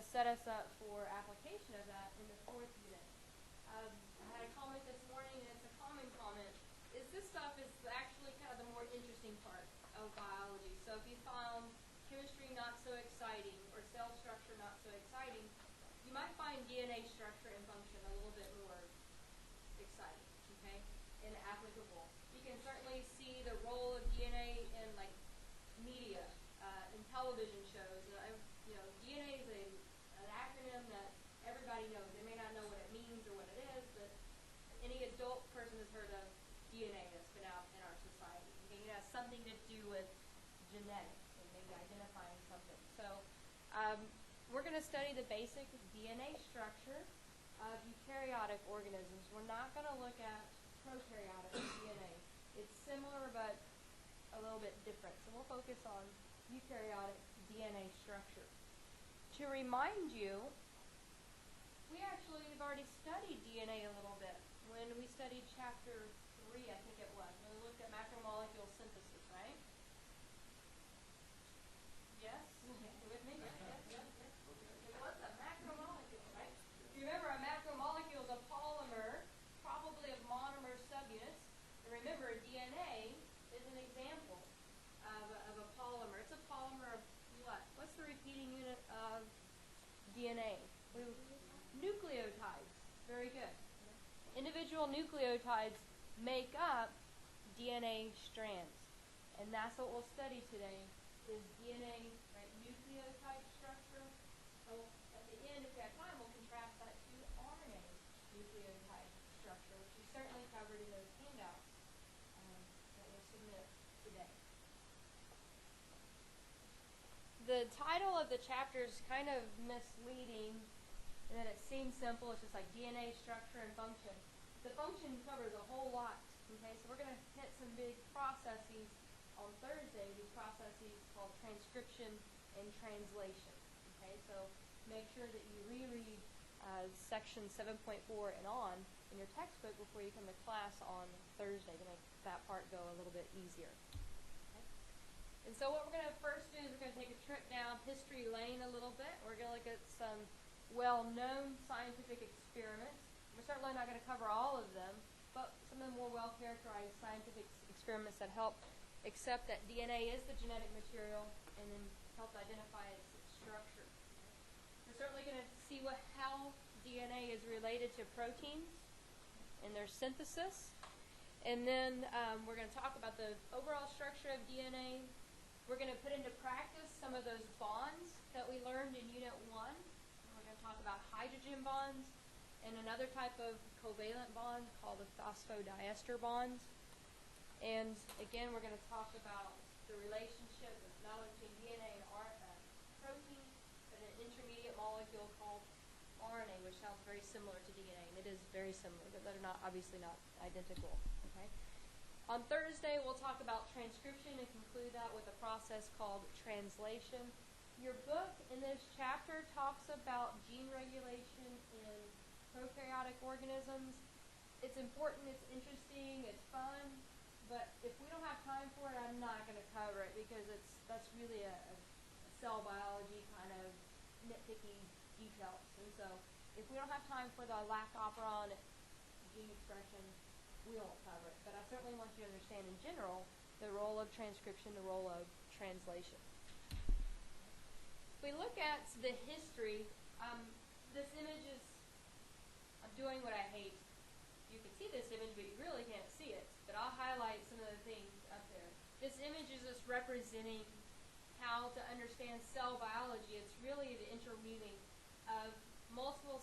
Set us up for application of that in the 4th unit. I had a comment this morning, and it's a common comment, is this stuff is actually kind of the more interesting part of biology. So if you found chemistry not so exciting or cell structure not so exciting, you might find DNA structure and function a little bit more exciting, okay, and applicable. You can certainly see the role of DNA in like media, in television shows. DNA is an acronym that everybody knows. They may not know what it means or what it is, but any adult person has heard of DNA that's been out in our society. Okay, it has something to do with genetics and maybe identifying something. So we're going to study the basic DNA structure of eukaryotic organisms. We're not going to look at prokaryotic DNA. It's similar but a little bit different. So we'll focus on eukaryotic DNA structure. To remind you, we actually have already studied DNA a little bit when we studied chapter 3, I think it was, when we looked at macromolecule synthesis, right? Yes? With me? Yes. It was a macromolecule, right? You remember a macromolecule is a polymer, probably of monomer subunits. And remember, DNA is an example of a polymer. It's a polymer of what? What's the repeating unit of DNA? Nucleotides. Very good. Individual nucleotides make up DNA strands. And that's what we'll study today, is DNA, right, nucleotide structure. So at the end, if we have time, we'll contrast that to RNA nucleotide structure, which we certainly covered in those handouts that we'll submit today. The title of the chapter is kind of misleading in that it seems simple. It's just like DNA structure and function. The function covers a whole lot. Okay, so we're going to hit some big processes on Thursday. These processes called transcription and translation. Okay, so make sure that you reread section 7.4 and on in your textbook before you come to class on Thursday to make that part go a little bit easier. And so what we're going to first do is we're going to take a trip down history lane a little bit. We're going to look at some well-known scientific experiments. We're certainly not going to cover all of them, but some of the more well-characterized scientific experiments that help accept that DNA is the genetic material and then help identify its structure. We're certainly going to see how DNA is related to proteins and their synthesis. And then we're going to talk about the overall structure of DNA. We're going to put into practice some of those bonds that we learned in Unit 1. We're going to talk about hydrogen bonds and another type of covalent bond called the phosphodiester bonds. And again, we're going to talk about the relationship not only between DNA and protein, but an intermediate molecule called RNA, which sounds very similar to DNA, and it is very similar, but they're not obviously not identical. Okay. On Thursday, we'll talk about transcription and conclude that with a process called translation. Your book in this chapter talks about gene regulation in prokaryotic organisms. It's important, it's interesting, it's fun, but if we don't have time for it, I'm not going to cover it because that's really a cell biology kind of nitpicky details. And so if we don't have time for the lac operon gene expression, we won't cover it. But I certainly want you to understand in general the role of transcription, the role of translation. If we look at the history, this image is, I'm doing what I hate. You can see this image, but you really can't see it. But I'll highlight some of the things up there. This image is just representing how to understand cell biology. It's really the interweaving of multiple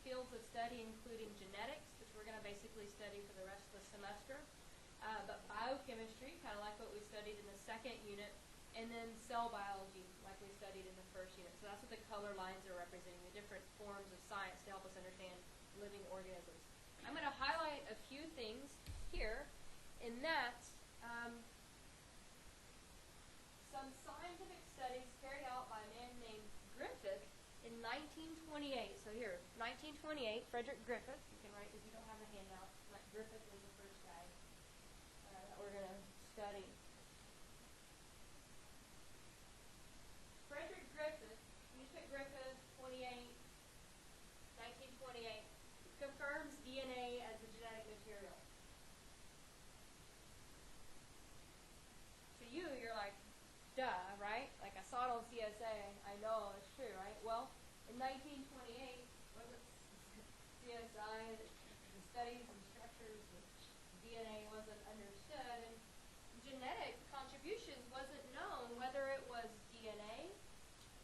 fields of study, including genetics, which we're going to basically study for the rest of the semester, but biochemistry, kind of like what we studied in the 2nd unit, and then cell biology, like we studied in the 1st unit. So that's what the color lines are representing, the different forms of science to help us understand living organisms. I'm going to highlight a few things here, in that some scientific studies carried out by a man named Griffith in 1928. So here, 1928, Frederick Griffith. You can write if you don't have a handout. Griffith was the first guy that we're going to study. Frederick Griffith, you pick saw it on CSA. I know, it's true, right? Well, in 1928, wasn't CSI, the studies and structures of DNA wasn't understood, and genetic contributions wasn't known whether it was DNA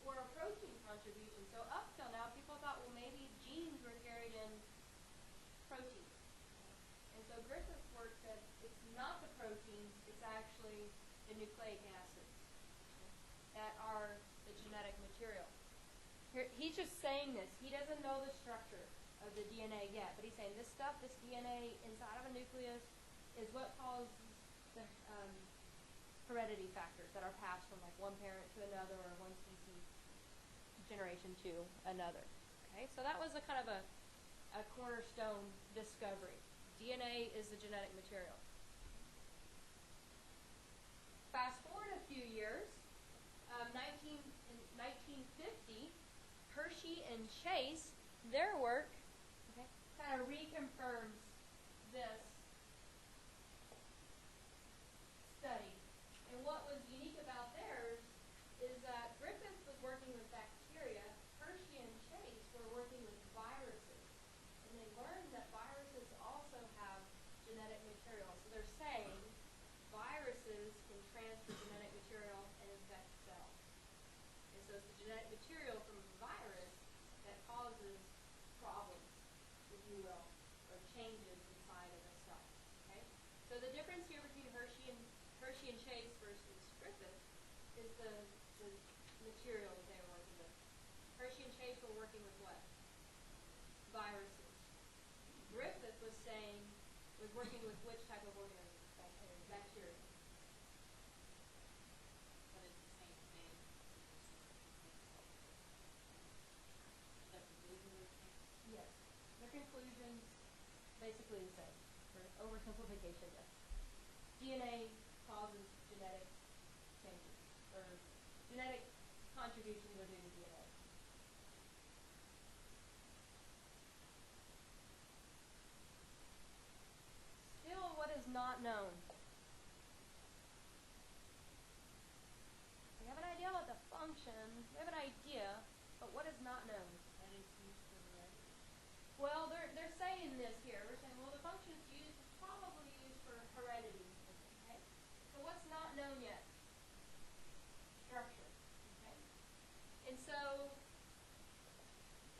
or a protein contribution. So up till now, people thought, well, maybe genes were carried in proteins. And so Griffith's work said it's not the proteins, it's actually the nucleic acids that are the genetic material. He's just saying this. He doesn't know the structure of the DNA yet, but he's saying this stuff, this DNA inside of a nucleus, is what causes the heredity factors that are passed from like one parent to another or one species generation to another. Okay, so that was a kind of a cornerstone discovery. DNA is the genetic material. Fast forward a few years, 1950, Hershey and Chase, their work kind of reconfirms this study. And what was unique about theirs is that Griffith was working with bacteria, Hershey and Chase were working with viruses. And they learned that viruses also have genetic material. So they're saying viruses can transfer genetic material and infect cells. And so it's the genetic material from a virus that causes problems, if you will, or changes inside of a cell. Okay? So the difference here between Hershey and Chase versus Griffith is the material that they were working with. Hershey and Chase were working with what? Viruses. Griffith was working with which type of organism? Bacteria. But it's the same thing. The conclusion is the same? Yes. Their conclusions basically the same. For oversimplification, yes. DNA causes genetic changes, or genetic contributions are due to DNA. Still, what is not known? We have an idea about the function, we have an idea, but what is not known? That is used for heredity. Well, they're saying this here. We're saying, well, the function it's used is probably used for heredity. Okay? So what's not known yet? Structure. Okay? And so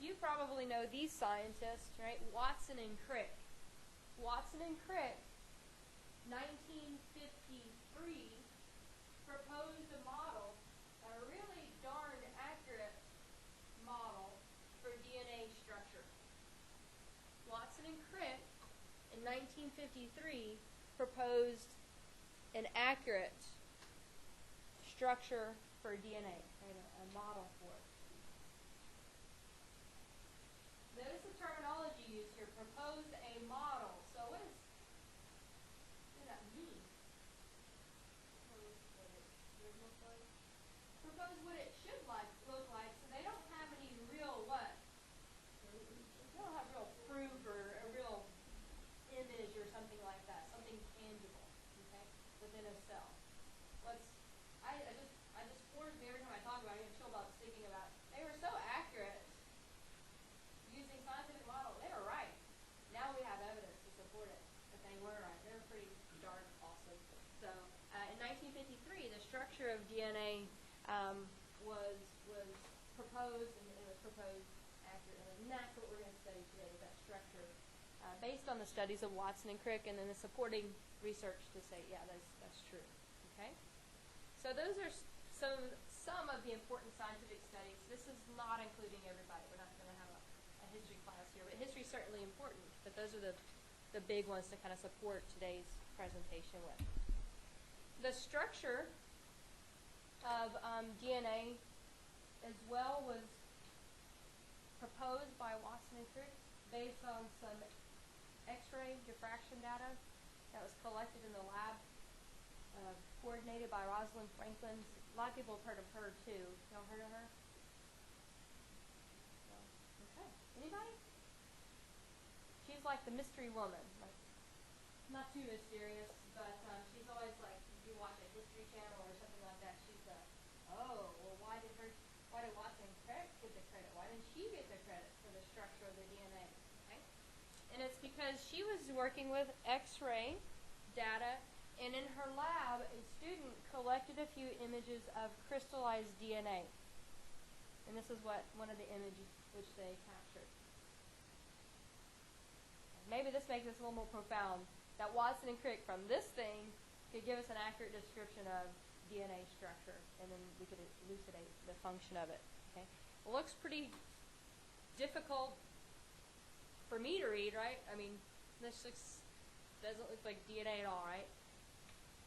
you probably know these scientists, right? Watson and Crick. Watson and Crick, 1953, proposed a model, a really darn accurate model for DNA structure. Watson and Crick, in 1953, proposed an accurate structure for DNA, right? A model for it. Notice the terminology used here, proposed a model. So what does that mean? Propose what it should look like. Propose what it should look like, so they don't have any real what? They don't have real proof or a real image or something like that, something tangible, okay, within a cell. I just forged me every time I talk about it, I get chill about thinking about it. They were so accurate using scientific models. They were right. Now we have evidence to support it that they were right. They're pretty darn awesome. So in 1953, the structure of DNA was proposed, and it was proposed accurately. And that's what we're going to study today, is that structure, based on the studies of Watson and Crick, and then the supporting research to say, yeah, that's true. Okay? So those are some of the important scientific studies. This is not including everybody. We're not going to have a history class here, but history is certainly important. But those are the big ones to kind of support today's presentation with. The structure of DNA as well was proposed by Watson and Crick based on some X-ray diffraction data that was collected in the lab, coordinated by Rosalind Franklin. A lot of people have heard of her too. Y'all heard of her? No. Okay. Anybody? She's like the mystery woman. Like, not too mysterious, but she's always like, if you watch a History Channel or something like that, she's the, oh, well, why did Watson and Crick get the credit? Why didn't she get the credit for the structure of the DNA? Okay? And it's because she was working with X-ray data, and in her lab, a student collected a few images of crystallized DNA. And this is what one of the images which they captured. Maybe this makes this a little more profound, that Watson and Crick from this thing could give us an accurate description of DNA structure, and then we could elucidate the function of it. Okay? It looks pretty difficult for me to read, right? I mean, this doesn't look like DNA at all, right?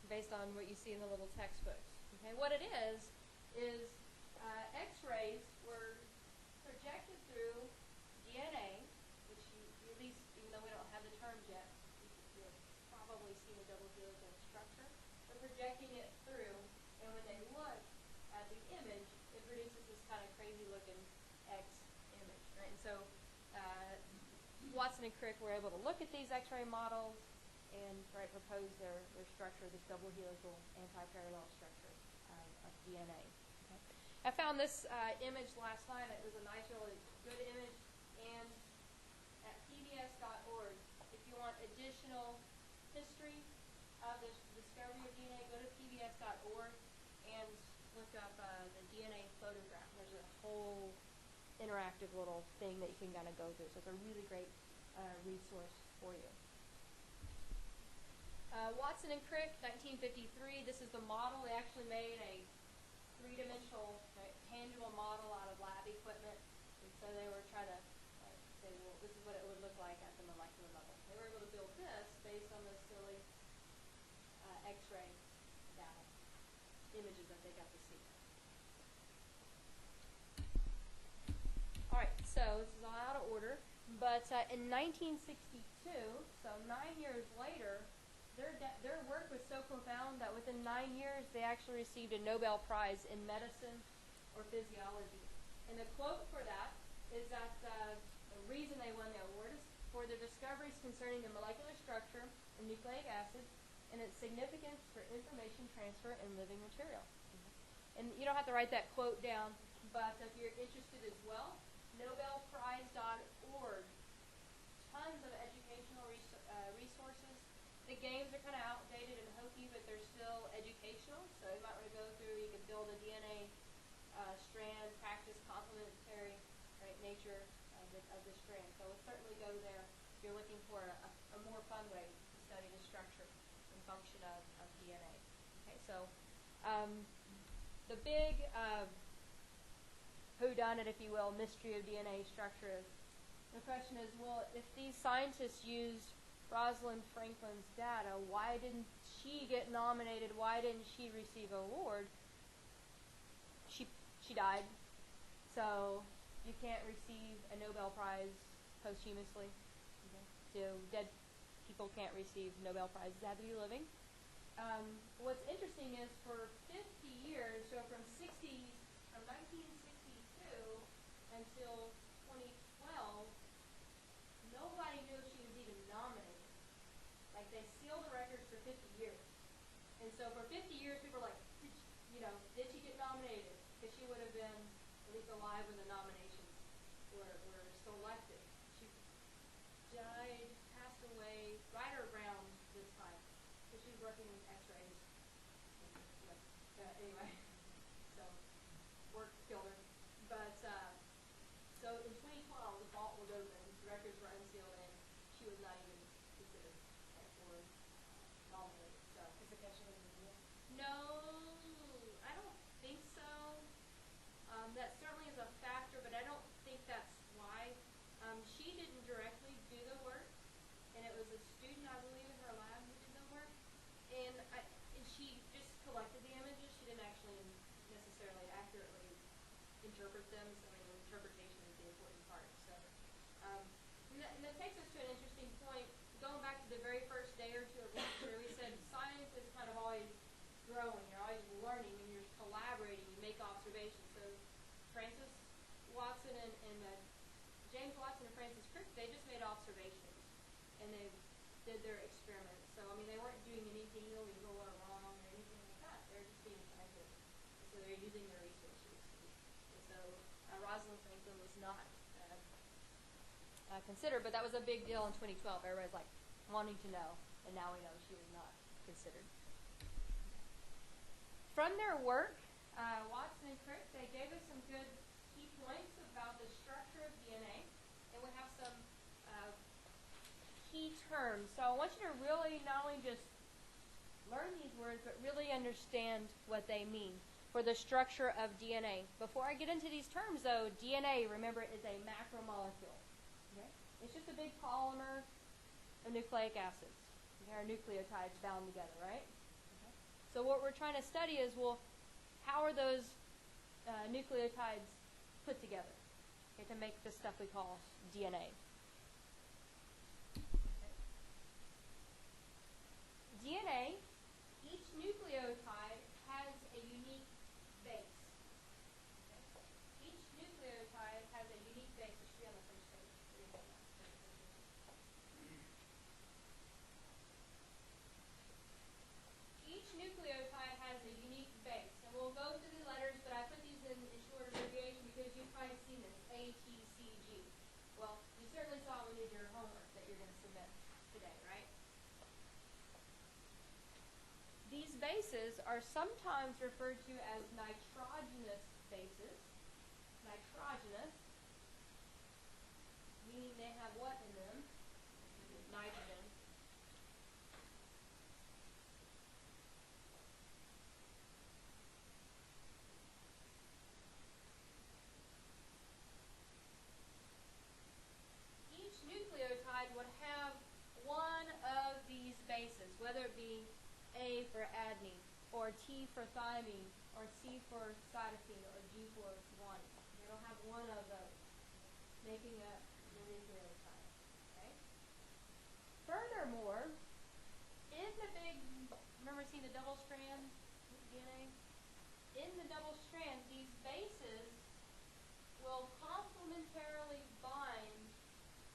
Based on what you see in the little textbooks. Okay? What it is X-rays were projected through DNA, which you at least, even though we don't have the terms yet, you've probably seen a double helical structure. They're projecting it through, and when they look at the image, it produces this kind of crazy looking X image, right? And so Watson and Crick were able to look at these X-ray models and propose their structure, this double helical antiparallel structure of DNA. Okay? I found this image last night. It was a nice, really good image. And at pbs.org, if you want additional history of the discovery of DNA, go to pbs.org and look up the DNA photograph. There's a whole interactive little thing that you can kind of go through. So it's a really great resource for you. Watson and Crick, 1953. This is the model. They actually made a three-dimensional, tangible model out of lab equipment. And so they were trying to say, well, this is what it would look like at the molecular level. They were able to build this based on those silly X-ray data images that they got to see. All right, so this is all out of order. But in 1962, so 9 years later, their work was so profound that within 9 years, they actually received a Nobel Prize in medicine or physiology. And the quote for that is that the reason they won the award is for their discoveries concerning the molecular structure of nucleic acids and its significance for information transfer in living material. And you don't have to write that quote down, but if you're interested as well, nobelprize.org, tons of educational resources. The games are kind of outdated and hokey, but they're still educational. So you might want to go through, you can build a DNA strand, practice complementary nature of the strand. So we'll certainly go there if you're looking for a more fun way to study the structure and function of DNA. Okay, so the big whodunit, if you will, mystery of DNA structure is, the question is, well, if these scientists used Rosalind Franklin's data, why didn't she get nominated? Why didn't she receive an award? She died, so you can't receive a Nobel Prize posthumously. Okay. So dead people can't receive Nobel Prizes. They have to be living. What's interesting is for 50 years, so from 1962 until 2012, nobody knew if she was even nominated. Like, they sealed the records for 50 years. And so for 50 years, people were like, did she get nominated? Because she would have been at least alive when the nominations were selected. She died, passed away right around this time. So she was working with X-rays. Anyway, so work killed her. But so in 2012, the vault was open, the records were unsealed, and she was not even considered or nominated. So is it because she was in India? No, I don't think so. That certainly is a factor, but I don't think that's why. She didn't directly do the work, and it was a student, I believe, in her lab who did the work. And she just collected the images. She didn't actually necessarily accurately interpret them. So interpretation is the important part. So, and that takes us to an interesting point. Going back to the very first day or two of lecture, we said science is kind of always growing. You're always learning, and you're collaborating. You make observations. So Francis Watson and James Watson and Francis Crick, they just made observations, and they did their experiments. So, I mean, they weren't doing anything illegal or wrong or anything like that. They're just being scientists. So they're using their resources. And so Rosalind Franklin was not considered, but that was a big deal in 2012. Everybody's like wanting to know, and now we know she was not considered. From their work, Watson and Crick, they gave us some good key points about the structure of DNA, and we have some key terms. So I want you to really not only just learn these words, but really understand what they mean for the structure of DNA. Before I get into these terms, though, DNA, remember, is a macromolecule. Okay? It's just a big polymer of nucleic acids. There are nucleotides bound together, right? Okay. So what we're trying to study is, well, how are those nucleotides put together, okay, to make the stuff we call DNA? Okay. DNA, each nucleotide has a unique base. Okay. Each nucleotide has a unique base. It should be on the first page. Each nucleotide has a unique base. And we'll go through the letters, but I put these in short abbreviation because you've probably seen this, A, T, C, G. Well, you certainly saw it when you did your homework that you're going to submit today, right? These bases are sometimes referred to as nitrogenous bases. Nitrogenous, meaning they have what in them? Nitrogen. Each nucleotide would have one of these bases, whether it be A for adenine, or T for thymine, or C for cytosine, or G for guanine. They don't have one of those, making up the nucleotide. Okay? Furthermore, in the big, remember seeing the double strand DNA? In the double strand, these bases will complementarily bind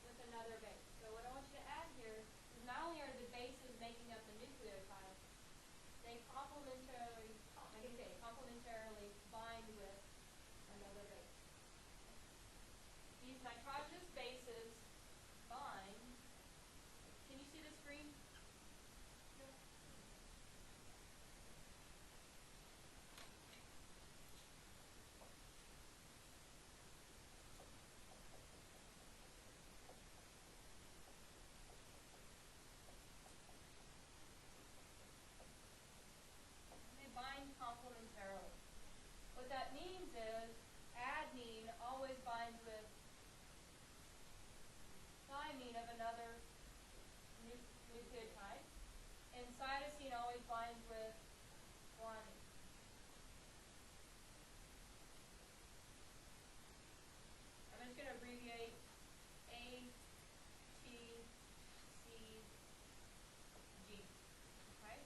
with another base. So what I want you to add here is not only are the bases making up the nucleotide, they complementarily bind with another base. These nitrogenous bases bind. Can you see the screen? No. They bind complementarily. What that means is adenine always binds with thymine of another nucleotide, and cytosine always binds with guanine. I'm just going to abbreviate A, T, C, G. Okay?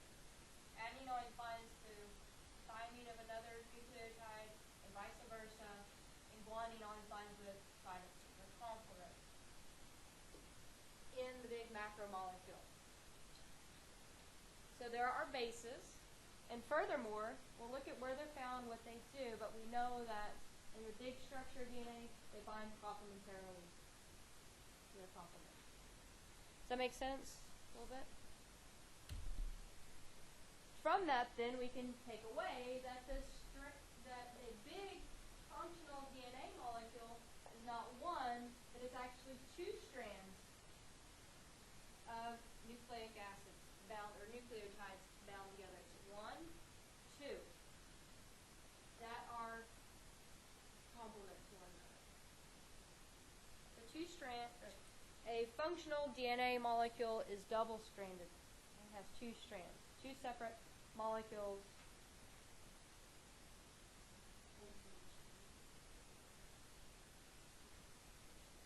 Adenine always binds to thymine of another nucleotide, and vice versa, and guanine always binds with cytosine. They're complements in the big macromolecule. So there are bases, and furthermore, we'll look at where they're found, what they do, but we know that in the big structure of DNA, they bind complementarily to their complement. Does that make sense a little bit? From that, then, we can take away that a big functional DNA molecule is not one, but it's actually two strands of nucleic acids bound, or nucleotides bound together. It's 1, 2 that are complement to one another. A functional DNA molecule is double-stranded. It has two strands, two separate molecules.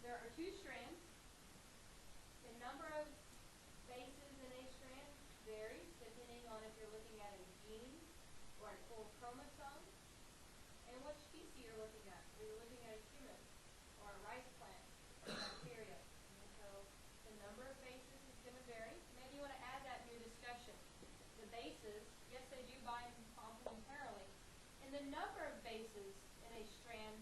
There are two strands. The number of bases in a strand varies depending on if you're looking at a gene or a full chromosome, and which species you're looking at. Are you looking at a human or a rice plant or bacteria? And so the number of bases is going to vary. Maybe you want to add that in your discussion. The bases, yes, they do bind complementarily, and the number of bases in a strand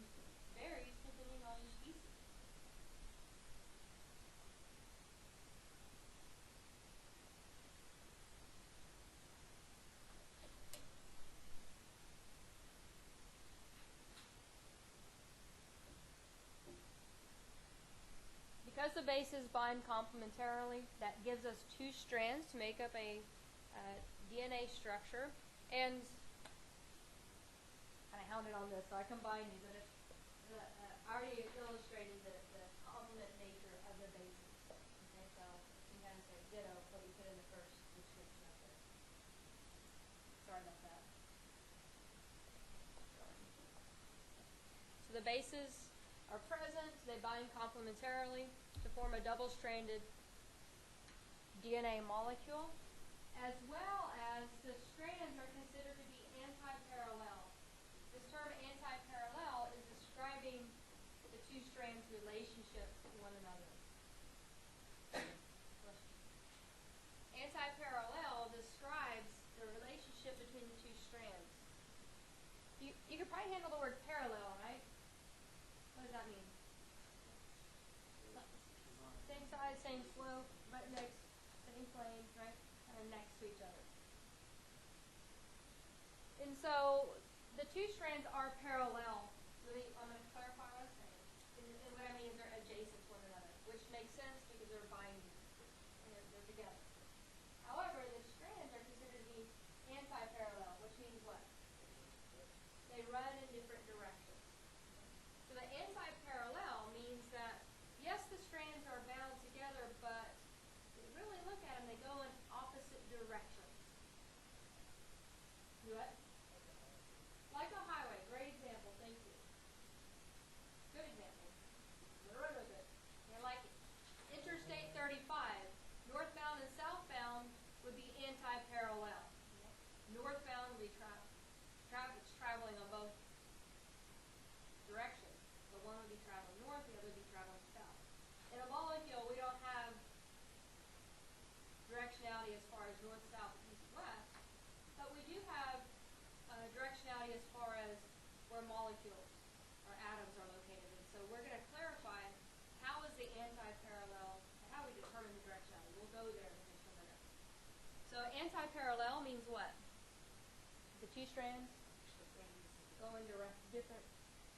because the bases bind complementarily, that gives us two strands to make up a DNA structure. And kind of hounded on this, so I combined these. But I already illustrated the complement nature of the bases. Okay, so you can kind of say ditto what you put in the first description up there. Sorry about that. So the bases are present, they bind complementarily to form a double-stranded DNA molecule, as well as the strands are considered to be antiparallel. This term antiparallel is describing the two strands' relationship to one another. Antiparallel describes the relationship between the two strands. You could probably handle the word parallel, right? What does that mean? Same size, same slope, right next, same plane, right? Kind of next to each other. And so the two strands are parallel. I'm going to clarify what I'm saying. And what I mean is they're adjacent to one another, which makes sense because they're binding. They're together. However, the strands are considered to be antiparallel, which means what? They run in different directions. So the antiparallel means that, yes, the strands are bound together, but if you really look at them, they go in opposite directions. Do it? Like a highway. Great example. Thank you. Good example. Really good. I like it. Interstate 35, northbound and southbound would be antiparallel. Northbound would be traffic's traveling on both directions. The one would be traveling north, the other would be traveling south. In a molecule, we don't have directionality as far as north, south, east, west, but we do have directionality as far as where molecules or atoms are located. And so we're going to clarify how is the antiparallel, how we determine the directionality. We'll go there in just a minute. So antiparallel means what? The two strands go in different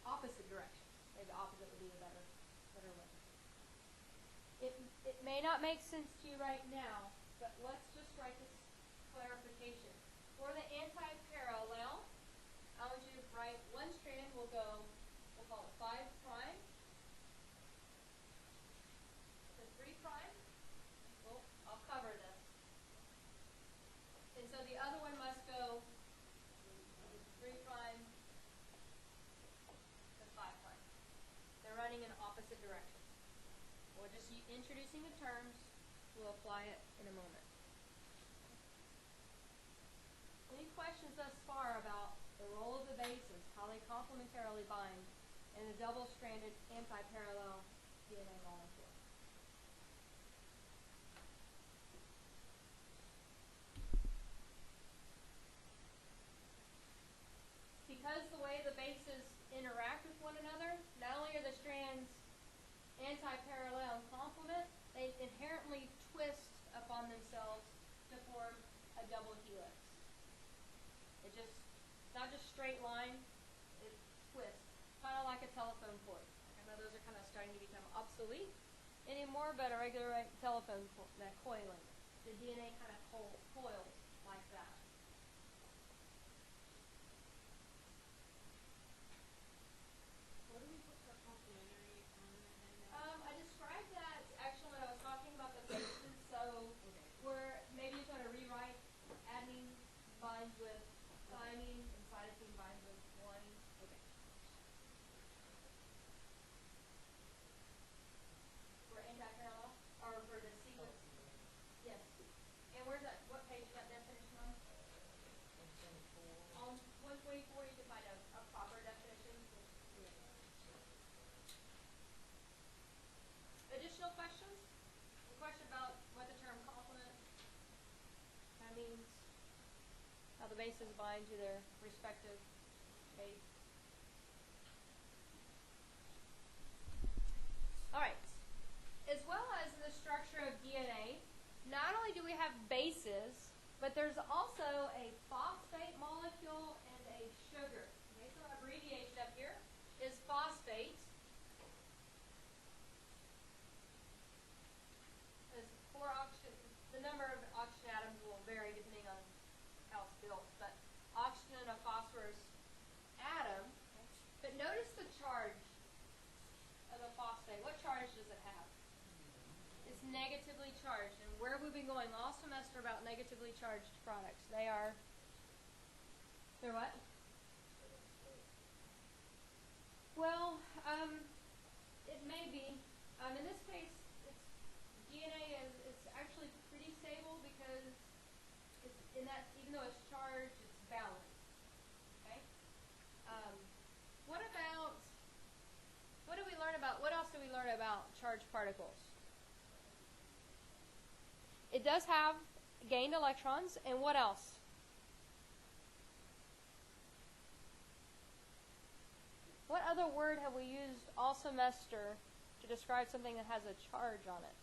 opposite directions. Maybe opposite would be a better way. It may not make sense to you right now, but let's just write this clarification. For the antiparallel, I want you to write one strand will go, we'll call it 5 prime to 3 prime. Well, I'll cover this. And so the other one must go 3 prime to 5 prime. They're running in opposite directions. We're just introducing the terms. We'll apply it in a moment. Any questions thus far about the role of the bases, how they complementarily bind, in a double-stranded antiparallel DNA molecule? Because the way the bases interact with one another, not only are the strands antiparallel and complement, they inherently twist upon themselves to form a double helix. It's not just straight line, it twists, kind of like a telephone cord. I know those are kind of starting to become obsolete anymore, but a regular telephone cord, that coiling, the DNA kind of coils like that. What do we put for complementary on that? I described that actually when I was talking about the bases. So where maybe you're going to rewrite adenine binds with thymine and cytosine binds with guanine. Okay. For antiparallel or for the sequence. Yes. And where's that? What page is that definition on? 124. On 124, you can find a proper definition. Additional questions? A question about what the term complement means, how the bases bind to their respective base. All right. As well as the structure of DNA, not only do we have bases, but there's also a phosphate molecule and a sugar. Okay, so abbreviation up here is phosphate. first atom. Okay? But notice the charge of the phosphate. What charge does it have? It's negatively charged. And where have we been going all semester about negatively charged products? They're what? Well, it may be. In this case, DNA is actually pretty stable because it's in that, even though it's charged, it's balanced. Okay. What do we learn about? What else do we learn about charged particles? It does have gained electrons, and what else? What other word have we used all semester to describe something that has a charge on it?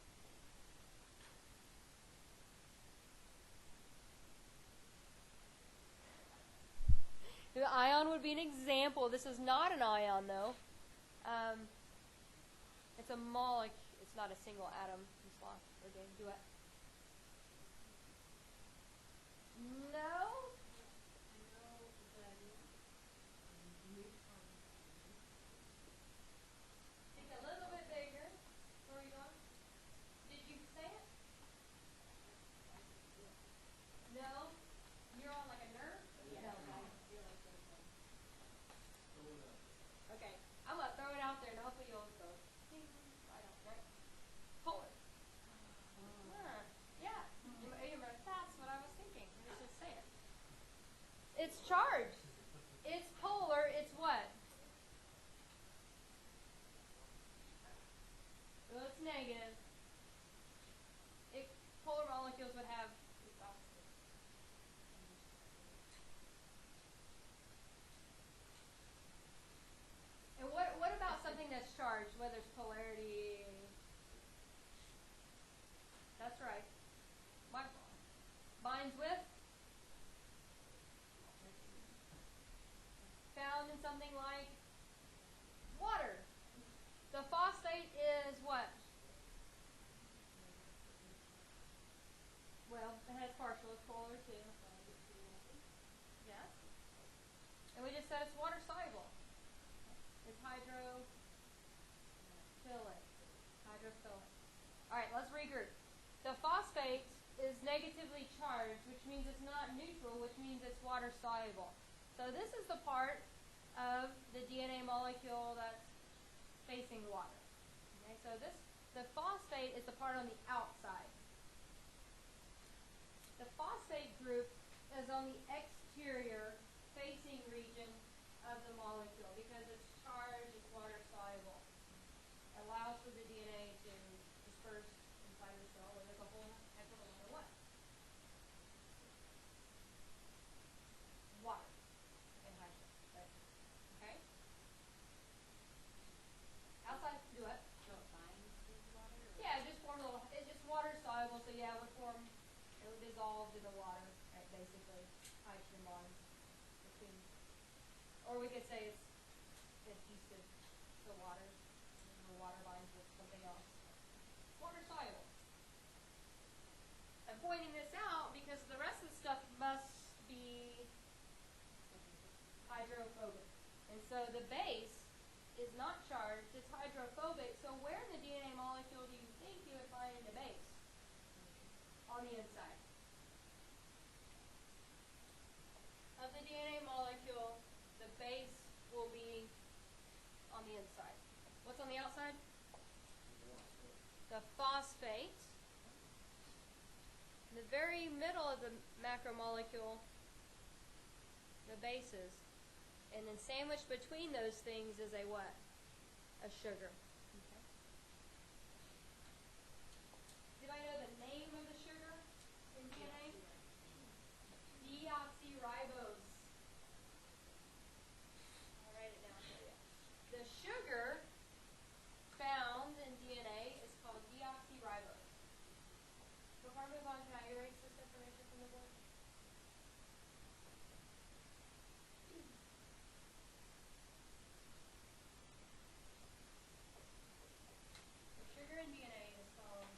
The ion would be an example. This is not an ion, though. It's a molecule. It's not a single atom. Okay, do it. No. Think a little bit bigger. Where are you going? Did you say it? No. You're on like a nerve? Yeah. No. Okay. I'm going to throw it out there and hopefully you'll go ding, right out, right? Polar. Yeah. That's what I was thinking. Let me just say it. It's charged. It's polar. It's what? Well, it's negative. Polar molecules would have its opposite. And what about something that's charged, whether it's polarity? That's right. Binds with? Found in something like water. The phosphate is what? Well, it has partial. It's polar too. Yes. And we just said it's water soluble. It's hydrophilic. Hydrophilic. All right, let's regroup. The phosphate is negatively charged, which means it's not neutral, which means it's water soluble. So this is the part of the DNA molecule that's facing water. Okay, so the phosphate is the part on the outside. The phosphate group is on the exterior facing region of the molecule because it's charged, it's water soluble. It allows for the DNA to disperse inside the cell where there's a whole heck of a lot of what? Water and hydrogen. Okay? Outside, do it. So it binds with water? Yeah, it's just water soluble, so yeah, it would dissolve in the water, right, basically. Hydrogen bonds between, or we could say it's adhesive to water. The water binds with something else. Water soluble. I'm pointing this out because the rest of the stuff must be hydrophobic. And so the base is not charged, it's hydrophobic. So where in the DNA molecule do you think you would find the base? On the inside. Of the DNA molecule, the base will be on the inside. What's on the outside? The phosphate. In the very middle of the macromolecule, the bases. And then sandwiched between those things is a what? A sugar. Okay. Did I know the name of the sugar in DNA? Deoxyribose. I'll write it down for you. The sugar found in DNA is called deoxyribose. Before I move on, can I erase this information from the board? The sugar in DNA is called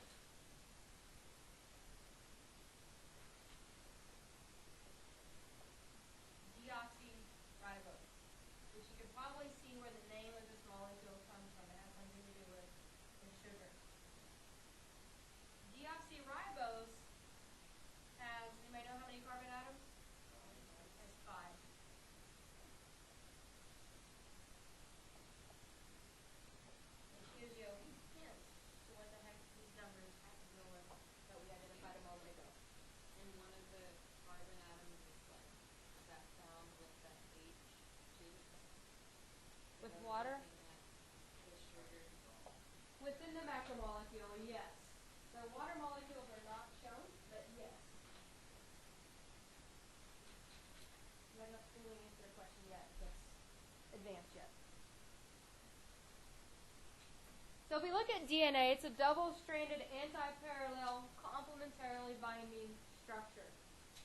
molecule, yes. So water molecules are not shown, but yes. You have not fully answered your question yet. That's advanced yet. So if we look at DNA, it's a double-stranded, antiparallel, complementarily binding structure.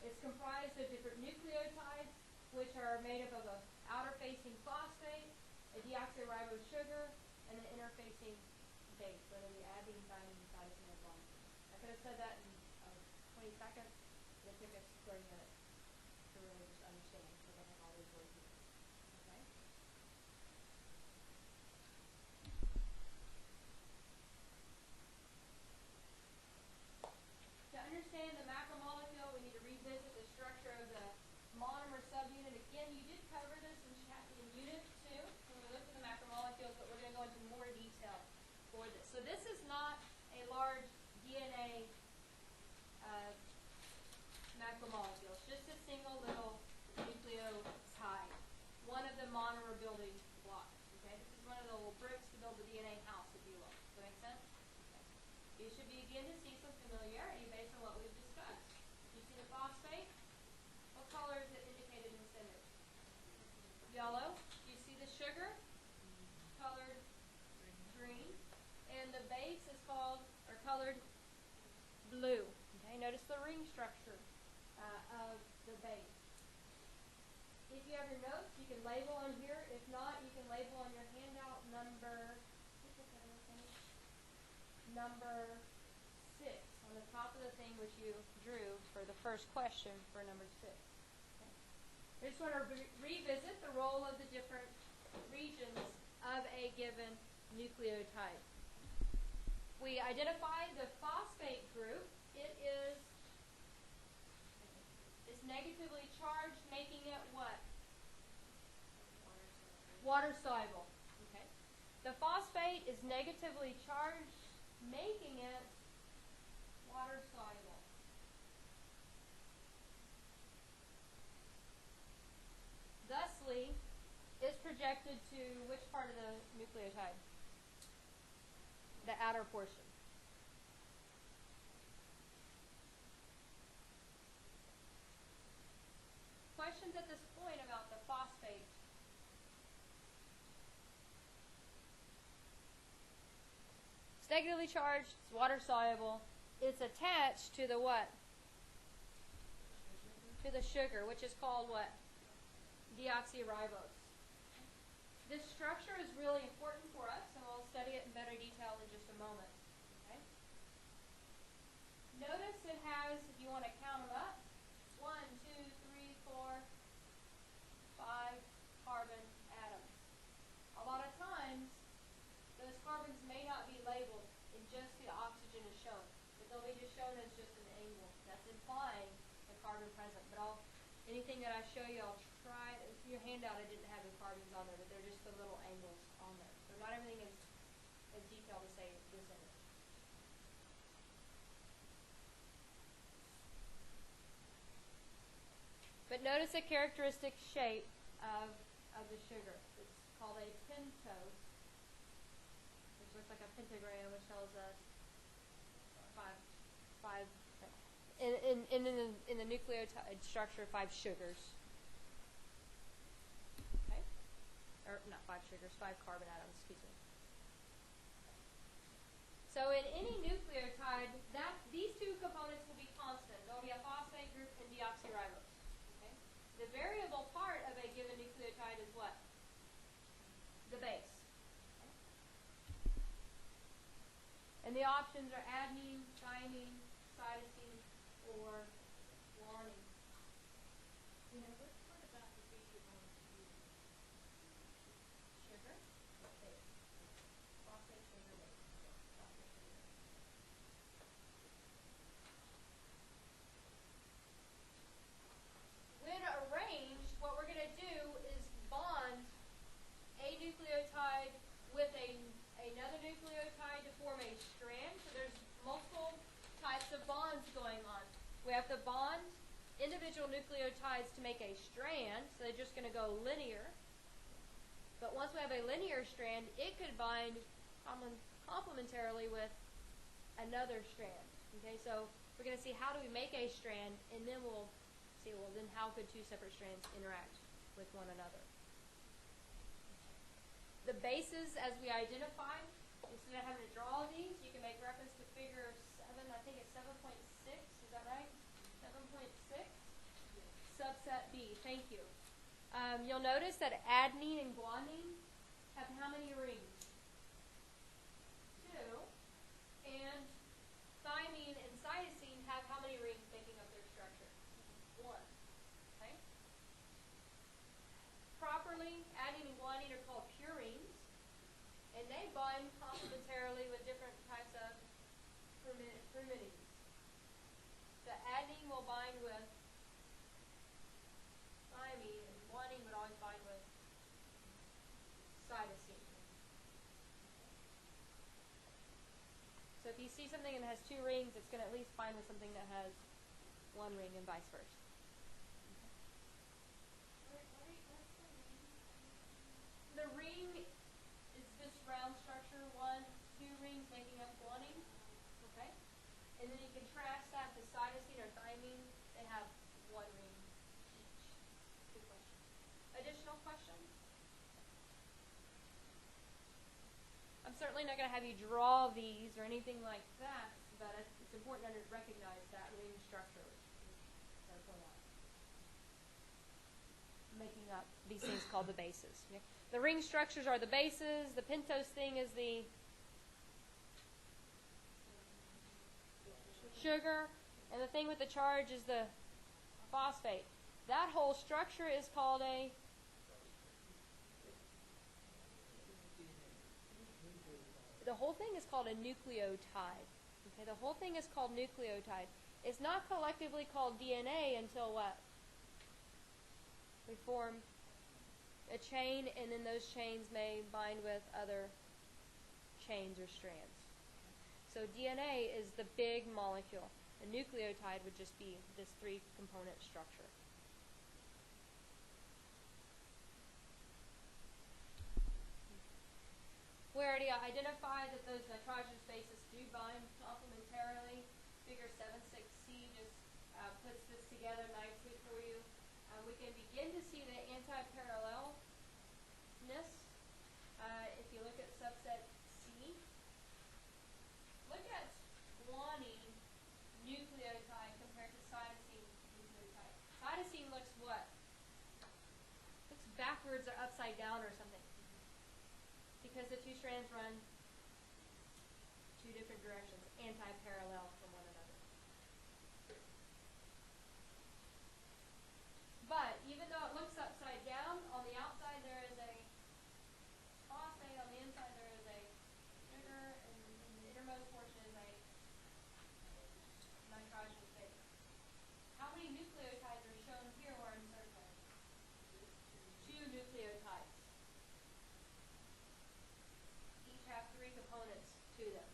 It's comprised of different nucleotides, which are made up of an outer-facing phosphate, a deoxyribose sugar, and an inner-facing base, whether the adenine, thymine, cytosine, or guanine. I could have said that in 20 seconds, but it took us 30 minutes to really just understand, because I have all these words here. Okay? To understand the macromolecule, we need to revisit the structure of the monomer subunit. Again, you did cover this in Unit 2 when we looked at the macromolecules, but we're going to go into more detail for this. So this is not a large DNA macromolecule. It's just a single little nucleotide, one of the monomer building blocks. Okay, this is one of the little bricks to build the DNA house, if you will. Does that make sense? Okay. You should begin to see some familiarity based on what we've discussed. You see the phosphate? What color is it indicated in the center? Yellow. Do you see the sugar? Colored green. And the base is called, or colored blue. Okay, notice the ring structure of the base. If you have your notes, you can label on here. If not, you can label on your handout number 6 on the top of the thing which you drew for the first question for number 6. Okay. I just want to revisit the role of the different regions of a given nucleotide. We identified the phosphate group. It is negatively charged, making it what? Water soluble. Okay. The phosphate is negatively charged, making it water soluble. Thusly, is projected to which part of the nucleotide? The outer portion. Questions at this point about the phosphate? It's negatively charged, it's water soluble. It's attached to the what? To the sugar, which is called what? Deoxyribose. This structure is really important for us, and we'll study it in better detail in just a moment. Okay? Notice it has, if you want to count them up, 1, 2, 3, 4, 5 carbon atoms. A lot of times, those carbons may not be labeled, and just the oxygen is shown. But they'll be just shown as just an angle. That's implying the carbon present. But anything that I show you, I'll try. Your handout, I didn't have the carbons on there, but they're just the little angles on there. So not everything is as detailed as, say, this image. But notice the characteristic shape of the sugar. It's called a pentose, which looks like a pentagram, which tells us five in the nucleotide structure, 5 sugars. Okay, or not 5 sugars, 5 carbon atoms. Excuse me. So in any nucleotide, these two components will be constant. There will be a phosphate group and deoxyribose. Okay? The variable part of a given nucleotide is what? The base. Okay? And the options are adenine, thymine, cytosine, or guanine. You know, which part of that would be the sugar? Base. Phosphate sugar base. Phosphate sugar base. When arranged, what we're going to do is bond a nucleotide with another nucleotide to form a strand. So there's multiple types of bonds going on. We have to bond individual nucleotides to make a strand, so they're just going to go linear. But once we have a linear strand, it could bind complementarily with another strand. Okay, so we're going to see how do we make a strand, and then we'll see, well, then how could two separate strands interact with one another. The bases, as we identified, instead of having to draw these, you can make reference to figure 7, I think it's 7.6, is that right? 7.6? Subset B, thank you. You'll notice that adenine and guanine have how many rings? 2. And thymine and cytosine have how many rings making up their structure? 1. Okay? Properly, adenine and guanine are called purines, and they bind complementarily with different types of pyrimidines. The adenine will bind with thymine, and guanine would always bind with cytosine. So if you see something that has 2 rings, it's going to at least bind with something that has 1 ring, and vice versa. The ring is this round structure, 1, 2 rings making up guanine. Okay? And then you contrast that to cytosine or thymine. They have 1 ring each. Good question. Additional questions? I'm certainly not going to have you draw these or anything like that, but it's important to recognize that ring structure. Making up these things called the bases. Okay? The ring structures are the bases. The pentose thing is the sugar, and the thing with the charge is the phosphate. That whole structure is called a the whole thing is called a nucleotide. Okay, the whole thing is called nucleotide. It's not collectively called DNA until what? We form a chain, and then those chains may bind with other chains or strands. So DNA is the big molecule. A nucleotide would just be this 3-component structure. We already identified that those nitrogenous bases do bind complementarily. Figure 7.6c just puts this together nicely for you. We can begin to see the antiparallelness if you look at subset C. Look at guanine nucleotide compared to cytosine nucleotide. Cytosine looks what? Looks backwards or upside down or something. Because the 2 strands run 2 different directions, anti-parallel from one another. But even though it looks upside down, on the outside there is a phosphate, on the inside there is a sugar, and the innermost portion is a nitrogenous base. How many nucleotides are shown here or encircled? 2 nucleotides. Each have 3 components to them.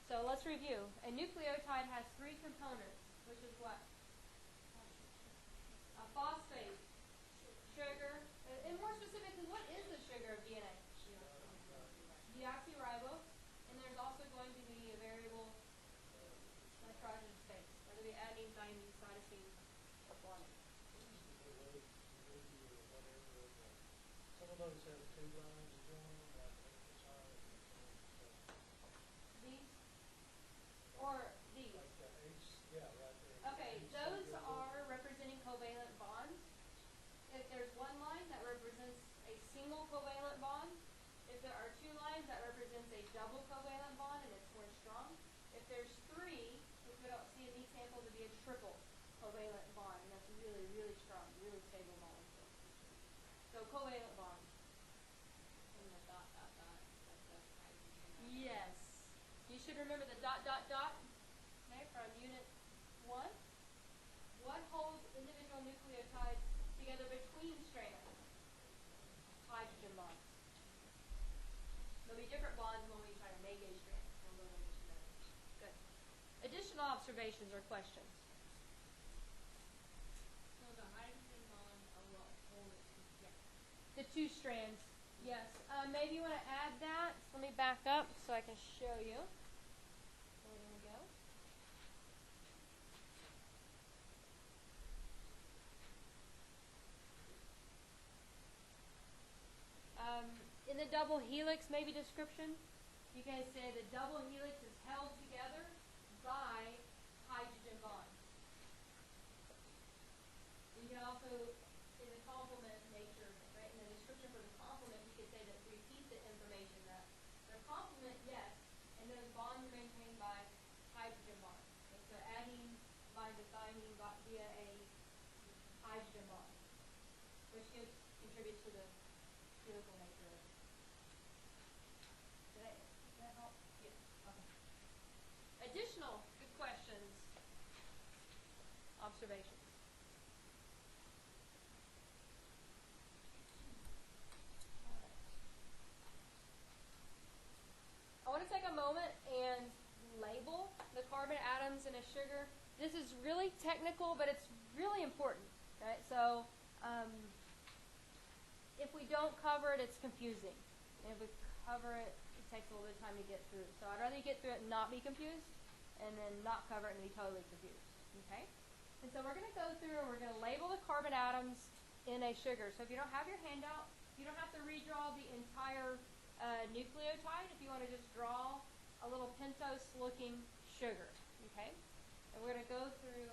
So let's review. A nucleotide has 3 components, which is what? A phosphate, sugar, and more specifically, what is the sugar of DNA? Deoxyribose, and there's also going to be a variable nitrogenous base, whether it be adenine, thymine, cytosine, or guanine. Some of those have 2 lines of one, like These? Or these? like the H, yeah, right there. Okay, those are representing covalent bonds. If there's 1 line, that represents a single covalent bond. If there are 2 lines, that represents a double covalent bond, and it's more strong. If there's 3, which we don't see in these samples, it'd be a triple covalent bond, and that's really, really strong, really stable molecule. So covalent bonds. And the dot, dot, dot, that's hydrogen. Yes. You should remember the dot, dot, dot, okay, from unit 1. What holds individual nucleotides together between strands? Hydrogen bonds. There'll be different bonds when we try to make a strand. We'll go into those. Good. Additional observations or questions? So the hydrogen bonds are what hold it together. The 2 strands Yes. Maybe you want to add that. So let me back up so I can show you. There we go. In the double helix, maybe description, you can say the double helix is held together by hydrogen bonds. You can also, in the complement nature, right, in the description for the complement, you could say that repeat the information that the complement, yes, and those bonds are maintained by hydrogen bonds. And so adding binds with thymine via a hydrogen bond, which contributes to the helical nature of it. Did that help? Yeah. Okay. Additional good questions, observations. I want to take a moment and label the carbon atoms in a sugar. This is really technical, but it's really important. Right? So if we don't cover it, it's confusing. And if we cover it, it takes a little bit of time to get through. So I'd rather you get through it and not be confused, and then not cover it and be totally confused. Okay? And so we're going to go through and we're going to label the carbon atoms in a sugar. So if you don't have your handout, you don't have to redraw the entire nucleotide. If you want to just draw a little pentose-looking sugar. Okay? And we're going to go through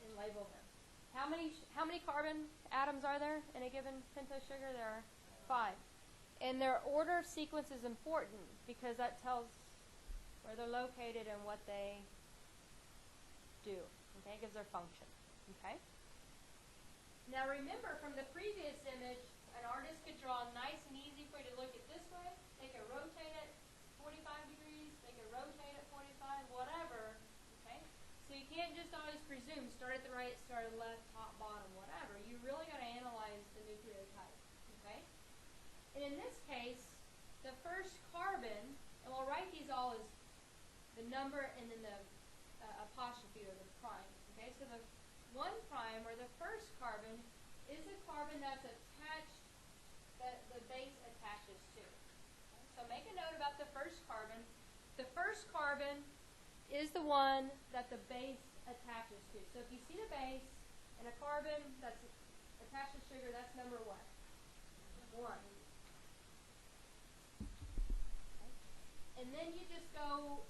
and label them. How many carbon atoms are there in a given pentose sugar? There are 5. And their order of sequence is important because that tells where they're located and what they do. Okay, it gives their function. Okay. Now remember from the previous image, an artist could draw nice and easy for you to look at this way. They could rotate it 45 degrees. They could rotate it 45, whatever. Okay. So you can't just always presume, start at the right, start at the left, top, bottom, whatever. You really got to analyze the nucleotide. Okay? And in this case, the first carbon, and we'll write these all as the number and then the apostrophe or the prime. Okay? So the 1' or the first carbon is a carbon that's attached, that the base attaches to. Okay? So make a note about the first carbon. The first carbon is the one that the base attaches to. So if you see the base and a carbon that's attached to sugar, that's number what? 1. Okay. And then you just go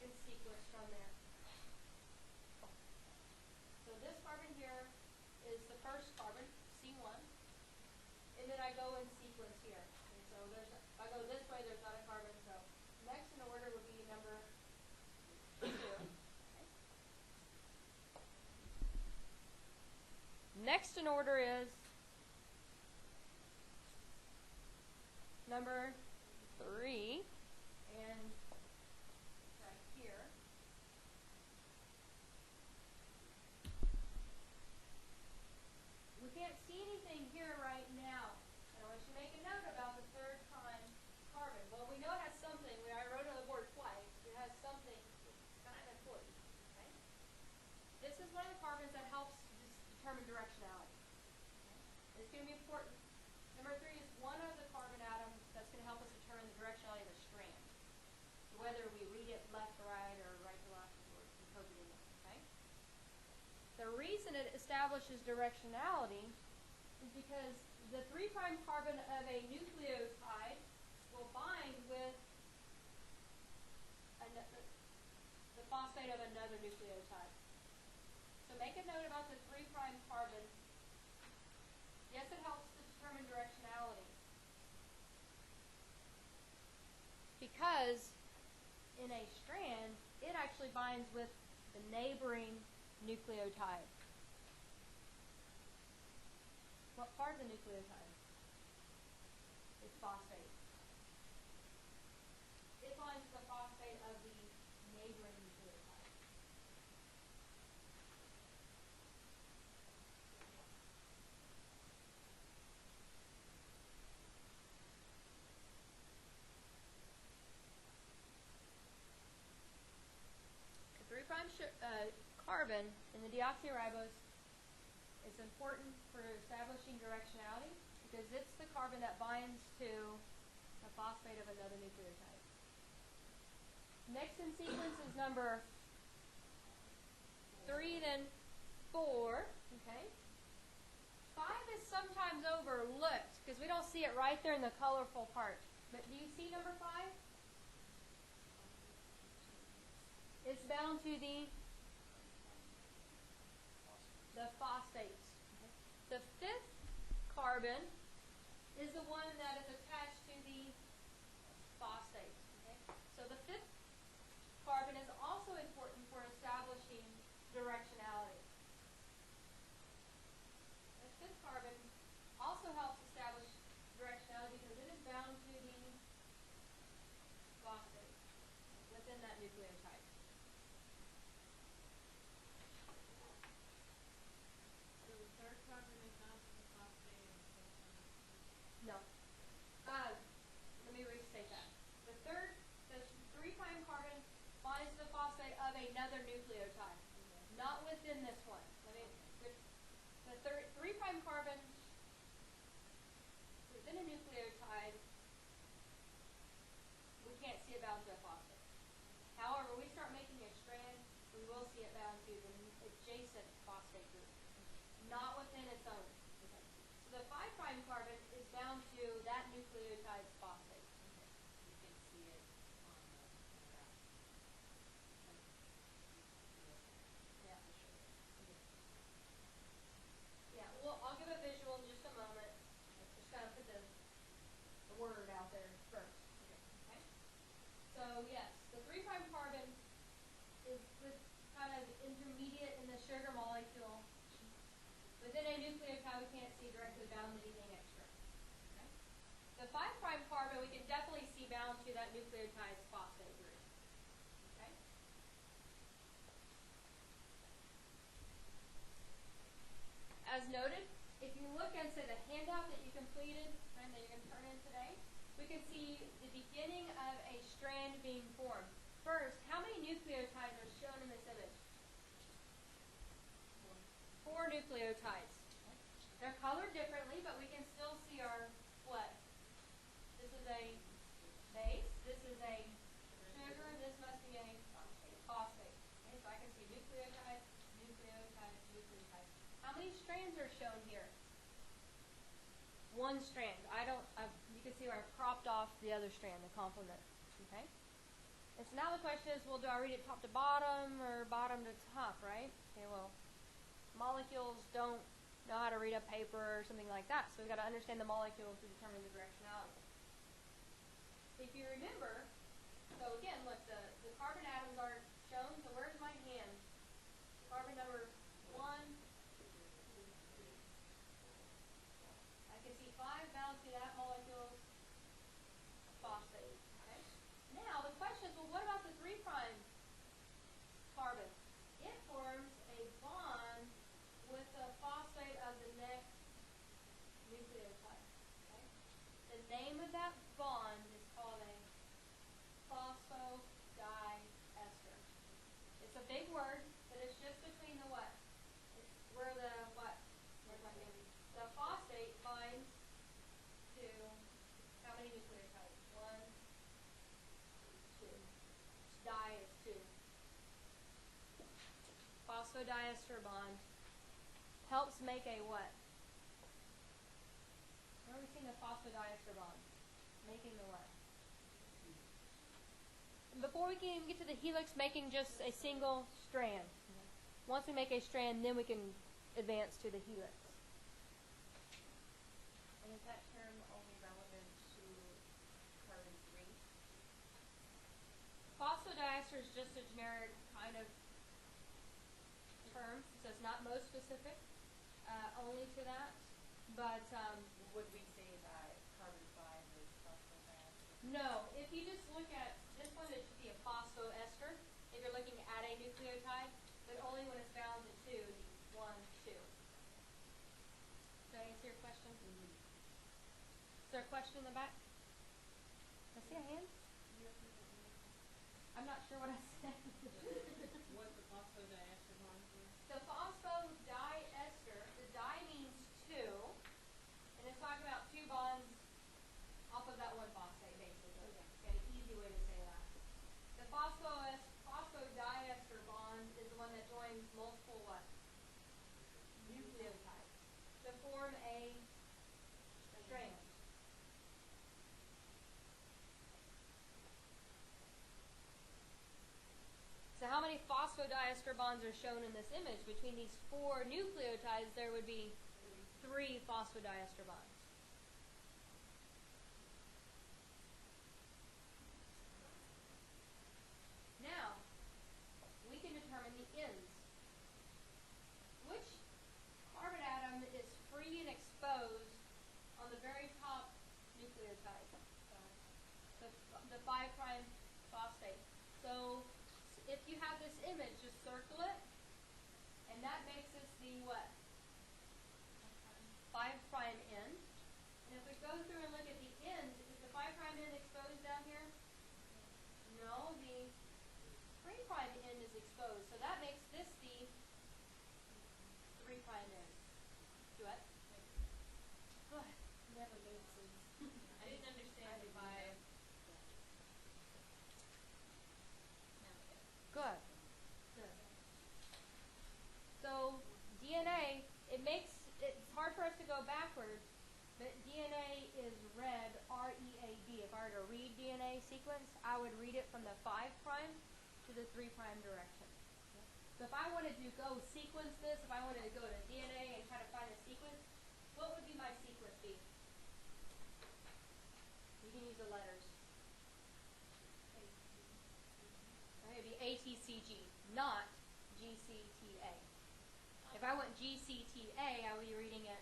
in sequence from there. So this carbon here is the first carbon, C1. And then I go in sequence here. And so if I go this way, there's not a carbon. So next in order would be number 2. Next in order is number 3, and right here. We can't see anything here right now. And I want you to make a note about the third prime carbon. Well, we know it has something. I wrote it on the board twice. It has something kind of important. Okay? This is one of the carbons that helps determine directionality. Okay? It's going to be important. Number 3 is one of the carbon atoms that's going to help us determine the directionality of a strand. Whether we read it left to right or right to left or interpreting it. Okay? The reason it establishes directionality is because the 3' carbon of a nucleotide will bind with the phosphate of another nucleotide. So make a note about the 3' carbon. Yes, it helps to determine directionality. Because in a strand, it actually binds with the neighboring nucleotide. What part of the nucleotide is phosphate? It binds with the phosphate of the neighboring nucleotide. The 3' carbon in the deoxyribose is important for establishing directionality because it's the carbon that binds to the phosphate of another nucleotide. Next in sequence is number 3, then 4. Okay. 5 is sometimes overlooked because we don't see it right there in the colorful part. But do you see number 5? It's bound to the phosphate. The 5th carbon is the one that is attached to the phosphate. Okay? So the 5th carbon is also important for establishing directionality. The 5th carbon also helps establish directionality because it is bound to the phosphate within that nucleotide. So the third carbon is bound to the phosphate and the fourth one is No. Let me restate that. The 3' carbon binds to the phosphate of another nucleotide, not within this one. The 3' carbon within a nucleotide, we can't see it bound to a phosphate. However, we start making a strand, we will see it bound to the adjacent phosphate group, not within its own. So the 5' carbon is bound to that nucleotide's phosphate. you can see it on the graph. Yeah. Yeah, well, I'll give a visual in just a moment. Just kind of put the word out there first. Okay? So, yes, the 3' carbon is the kind of intermediate in the sugar molecule. Within a nucleotide, we can't see directly bound to anything extra. Okay? The 5' carbon, we can definitely see bound to that nucleotide's phosphate group. Okay? As noted, if you look at, say, the handout that you completed and that you're going to turn in today, we can see the beginning of a strand being formed. First, how many nucleotides are shown in this image? 4 nucleotides. They're colored differently, but we can still see our what? This is a base, this is a sugar, this must be a phosphate. Okay, so I can see nucleotides, nucleotides, nucleotides. How many strands are shown here? 1 strand. You can see where I've cropped off the other strand, the complement. Okay? And so now the question is, well, do I read it top to bottom or bottom to top, right? Okay, well, molecules don't know how to read a paper or something like that, so we've got to understand the molecule to determine the directionality. If you remember, so again, look, the carbon atoms aren't shown, so where's my hand? Carbon number 1. I can see 5 bound to that molecule's phosphate. Okay? Now, the question is, well, what about the 3' carbon? It forms a bond with the phosphate of the next nucleotide. Okay? The name of that bond is called a phosphodiester. It's a big word, but it's just between the what? It's where the what? Where's my hand? The phosphate binds to how many nucleotides? 1, 2. Di is 2. Phosphodiester bond helps make a what? Where are we seeing the phosphodiester bond? Making the what? Before we can even get to the helix, making just a single strand. Once we make a strand, then we can advance to the helix. And is that term only relevant to carbon 3? Phosphodiester is just a generic kind of term, so it's not most specific only to that. But Would we say that carbon 5 is phosphodiester? no, if you just look at this one, it should be a phosphoester if you're looking at a nucleotide, but only when it's bound to 2, 1, 2. Did I answer your question? Is there a question in the back? I see a hand. I'm not sure what I said. What the phosphodiester bond is? The phosphodiester, the di means 2, and it's talking about phosphodiester bond is the one that joins multiple what? Nucleotides to form a strand. So how many phosphodiester bonds are shown in this image? Between these 4 nucleotides, there would be 3 phosphodiester bonds. Now, we can determine the ends. Which carbon atom is free and exposed on the very top nucleotide? The 5' phosphate. So, if you have this image, just circle it, and that makes this the what? 5' end. And if we go through and look at the ends, is the 5' end exposed down here? No, the 3' end is exposed. So that makes this the 3' end. Duet? Never made sense. I didn't understand the 5. Good. Good. So DNA, it's hard for us to go backwards, but DNA is read R-E-A-D. If I were to read DNA sequence, I would read it from the 5' to the 3' direction. So if I wanted to go sequence this, if I wanted to go to DNA and try to find a sequence, what would be my sequence be? You can use the letters. It would be ATCG, not GCTA. If I went GCTA, I would be reading it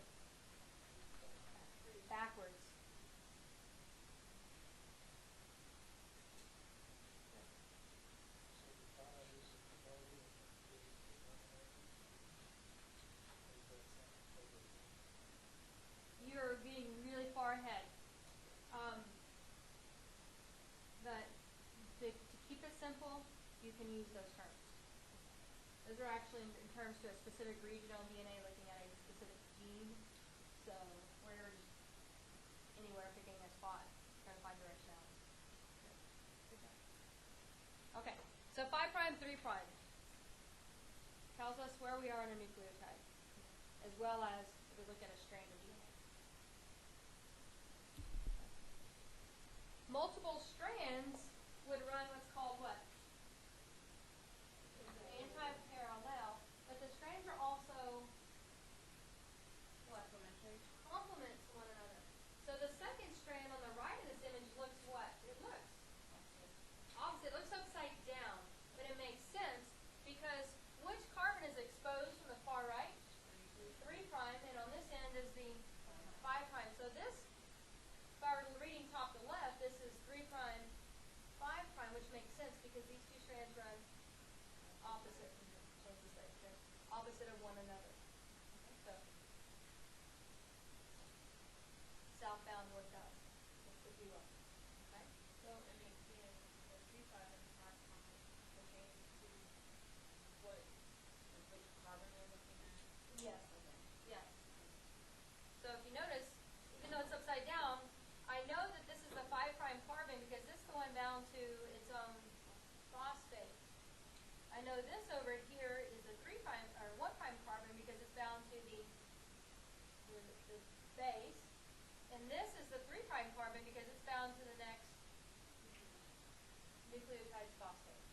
backwards. You're getting really far ahead. To keep it simple, you can use those terms. Those are actually in terms to a specific region on DNA, looking at a specific gene. So we're just anywhere picking a spot, trying to find directionality. Okay, so 5', 3' tells us where we are in a nucleotide, as well as if we look at a strand of DNA. Multiple strands would run what's called what? Antiparallel, but the strands are also what? Complement to one another. So the second strand on the right of this image looks what? It looks opposite. It looks upside down, but it makes sense because which carbon is exposed from the far right? 3', and on this end is the 5'. So this, if I were reading top to left, this is 3', 5', which makes sense because these two strands run opposite. Opposite of one another. So southbound, northbound, if you will. Okay. So it makes sense. The 3' and 5' pertains to which carbon we're looking at. Yes. Yes. So if you notice, even though it's upside down, I know that this is the 5' carbon because this is the one bound to its own phosphate. I know this over here is the 3' or 1' carbon because it's bound to the base, and this is the 3' carbon because it's bound to the next nucleotide's phosphate.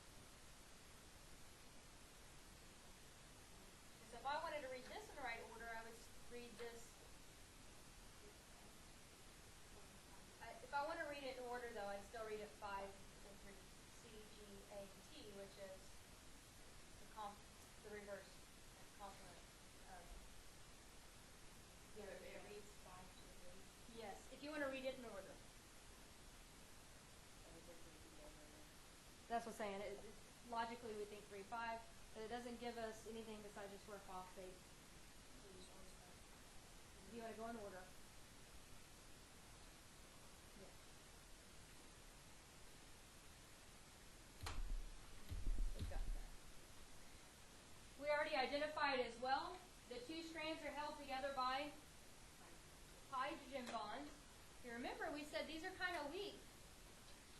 So if I wanted to read this in the right order, I would read this. If I want to read it in order, though, I'd still read it 5 and 3, C-G-A-T, which is the reverse complement. So it reads 5 to 3. Yes, if you want to read it in order. That's what I'm saying. Logically, we think 3, 5, but it doesn't give us anything besides just where phosphate. You want to go in order. Yeah. We've got that. We already identified as well. The two strands are held together by hydrogen bonds. If you remember, we said these are kind of weak.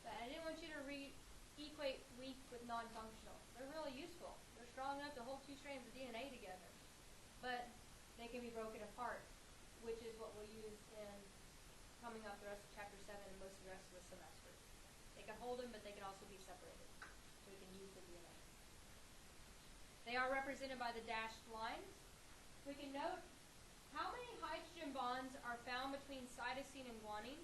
But I didn't want you to equate weak with non-functional. They're really useful. They're strong enough to hold two strands of DNA together. But they can be broken apart, which is what we'll use in coming up the rest of Chapter 7 and most of the rest of the semester. They can hold them, but they can also be separated. So we can use the DNA. They are represented by the dashed lines. We can note how many hydrogen bonds are found between cytosine and guanine.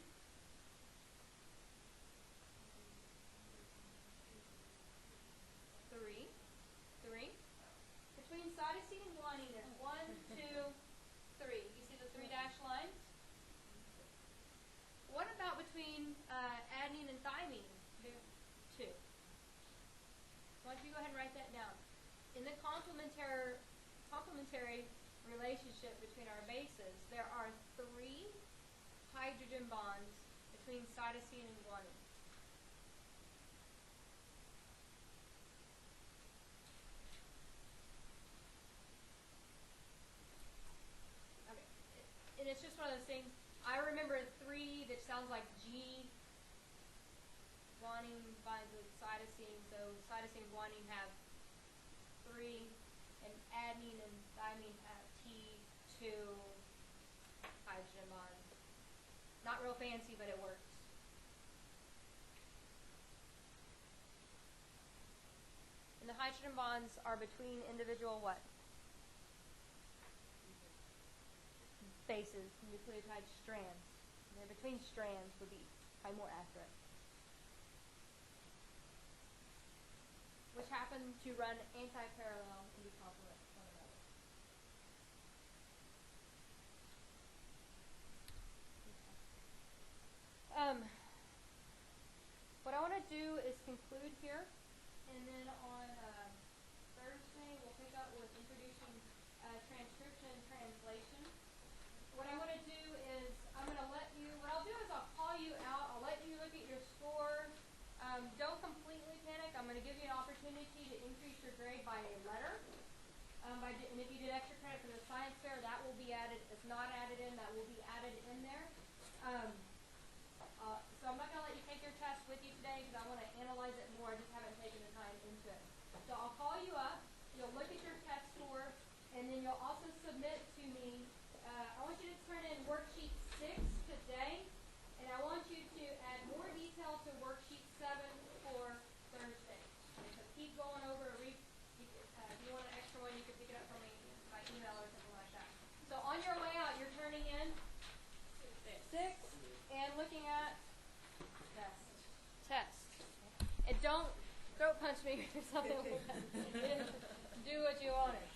Three. Between cytosine and guanine, there's 1, 2, 3. You see the 3 dashed lines? What about between adenine and thymine? 2. Why don't you go ahead and write that down? In the complementary relationship between our bases, there are 3 hydrogen bonds between cytosine and guanine. Okay, and it's just one of those things. I remember 3 that sounds like G. Guanine binds with cytosine, so cytosine and guanine have 3, and adenine and thymine have T2 hydrogen bonds. Not real fancy, but it works. And the hydrogen bonds are between individual what? Bases, nucleotide strands. And they're between strands would be probably more accurate. Which happen to run antiparallel and be complement one another. What I want to do is conclude here, and then on Thursday we'll pick up with introducing transcription and translation. What I want to do is what I'll do is I'll call you out, I'll let you look at your score. Don't completely panic. I'm going to give you an opportunity to increase your grade by a letter. And if you did extra credit for the science fair, that will be added. If not added in, that will be added in there. So I'm not going to let you take your test with you today because I want to analyze it more. I just haven't taken the time into it. So I'll call you up. You'll look at your test score, and then you'll also submit to me. I want you to turn in worksheet 6 today, and I want you to add more detail to worksheet 7 for Thursday. So keep going over. If you want an extra one, you can pick it up from me by email or something like that. So on your way out, you're turning in 6 and looking at test. And don't throat punch me or something like that. You didn't do what you wanted.